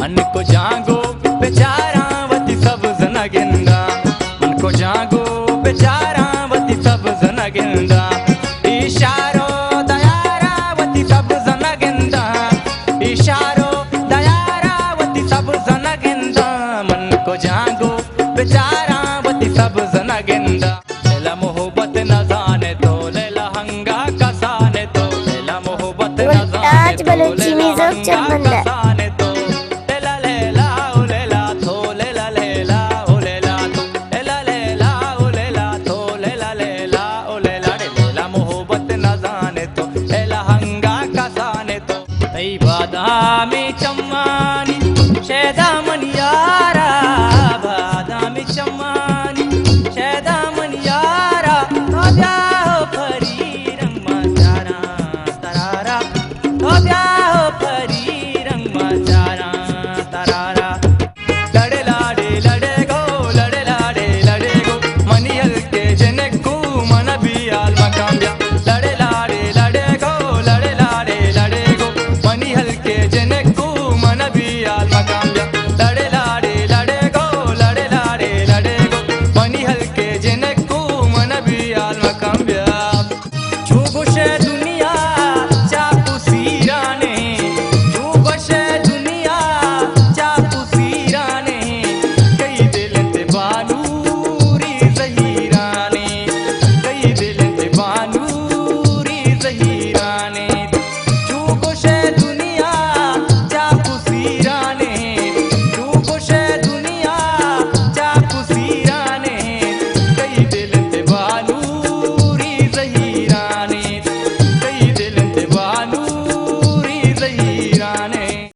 मन को जागो बेचारावती सब जनगिंदा, मन को जागो बेचारावती सब जनगिंदा, इशारो दयारावती सब जनगिंदा, इशारो दयारावती सब जनगिंदा, मन को जागो बेचारावती सब